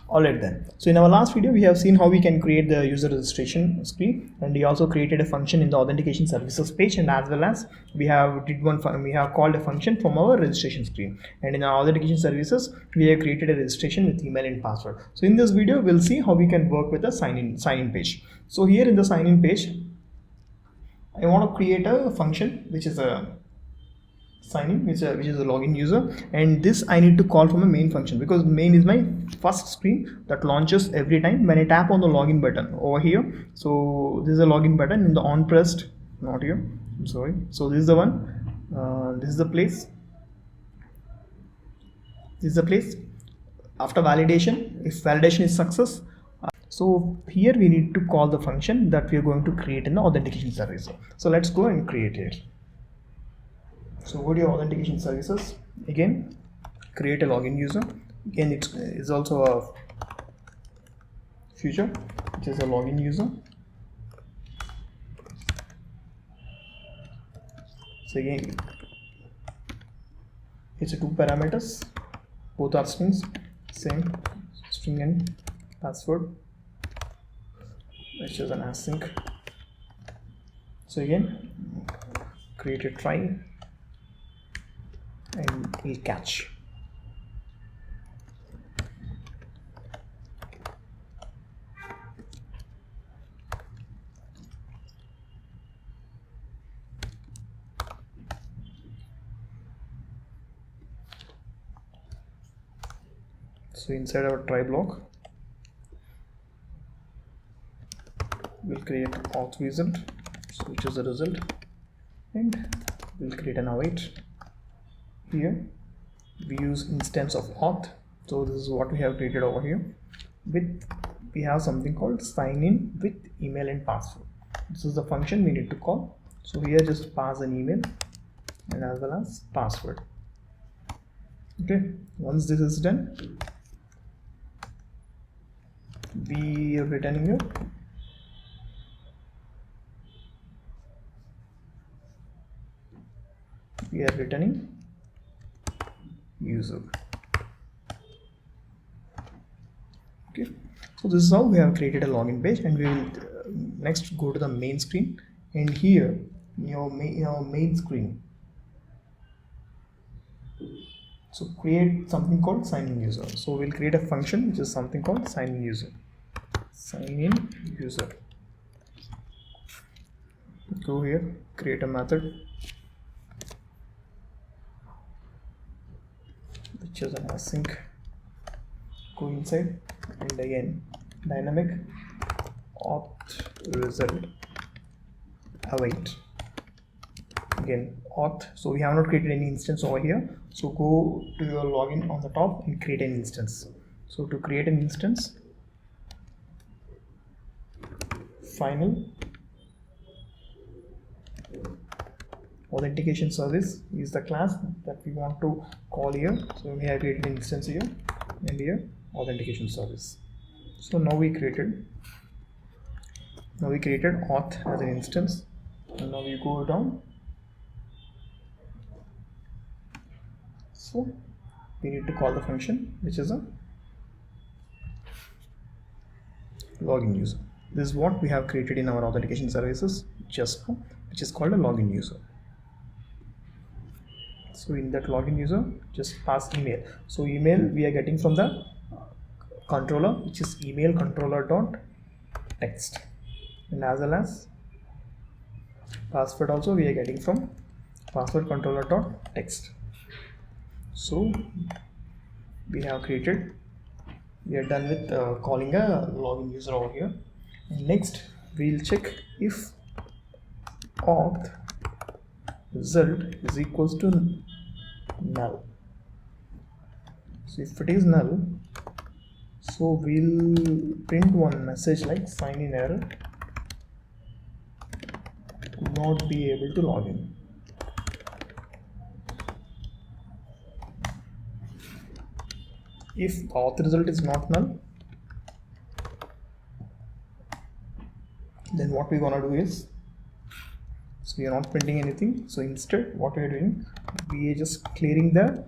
Alright then. So in our last video, we have seen how we can create the user registration screen, and we also created a function in the authentication services page, and as well as we have called a function from our registration screen. And in our authentication services, we have created a registration with email and password. So in this video, we'll see how we can work with a sign-in page. So here in the sign-in page, I want to create a function which is a sign-in, which is a login user, and this I need to call from a main function, because main is my first screen that launches every time when I tap on the login button over here. So this is a login button in the on pressed, not here, I'm sorry. So this is the one, this is the place, this is the place. After validation, if validation is success, so here we need to call the function that we are going to create in the authentication service. So let's go and create it. So go to your authentication services, again create a login user. Again it is also a feature which is a login user. So again it's a 2 parameters, both are strings, same string and password, which is an async. So again create a try and we'll catch. So inside our try block, we'll create auth result, which is the result, and we'll create an await. Here we use instance of auth. So this is what we have created over here. We have something called sign in with email and password. This is the function we need to call. So here just pass an email and as well as password. Okay, once this is done, we are returning here user. Okay, so this is how we have created a login page, and we will next go to the main screen, and here in your main screen, so create something called sign in user. So we'll create a function which is something called sign in user. Go here, create a method which is an async. Go inside and again dynamic auth result await. Again auth, so we have not created any instance over here, so go to your login on the top and create an instance. So to create an instance, final authentication service is the class that we want to call here. So we have created an instance here and here authentication service. So now we created auth as an instance, and now we go down. So we need to call the function which is a login user. This is what we have created in our authentication services just now, which is called a login user. So in that login user, just pass email. So email we are getting from the controller, which is email controller dot text, and as well as password also we are getting from password controller dot text. So we are done with calling a login user over here. And next we'll check if auth result is equals to null. So if it is null, so we'll print one message like sign in error, not be able to log in. If auth result is not null, then what we're gonna do is, so we are not printing anything. So instead what we are doing, we are just clearing the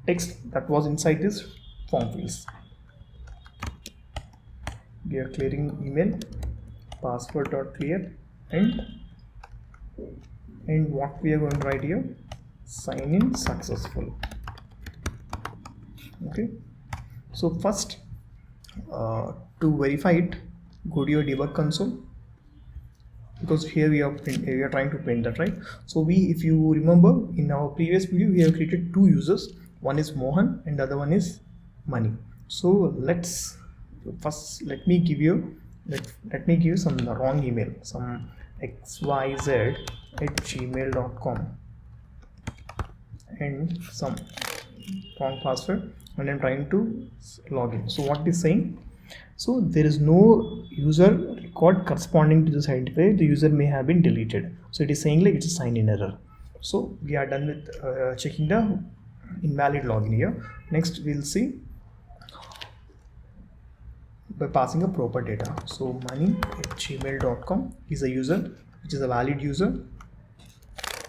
text that was inside this form fields. We are clearing email, password dot clear, and what we are going to write here, sign in successful. Okay, so first to verify it, go to your debug console, because here we are trying to print that, right? So if you remember, in our previous video we have created two users, one is Mohan and the other one is Mani. So let me give you some wrong email, some xyz@gmail.com, and some wrong password, and I'm trying to log in. So what it is saying, so there is no user record corresponding to this identifier, the user may have been deleted. So it is saying like it's a sign in error. So we are done with checking the invalid login here. Next we'll see by passing a proper data. So Mani@gmail.com is a user, which is a valid user,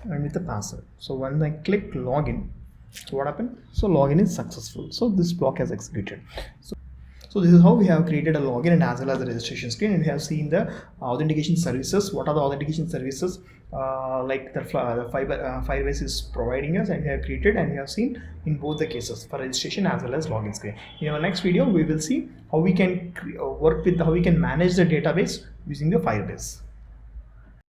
and with the password. So when I click login, so what happened? So login is successful. So this block has executed. So this is how we have created a login and as well as the registration screen, and we have seen the authentication services. What are the authentication services like the Firebase is providing us, and we have created, and we have seen in both the cases for registration as well as login screen. In our next video we will see how we can work with, how we can manage the database using the Firebase.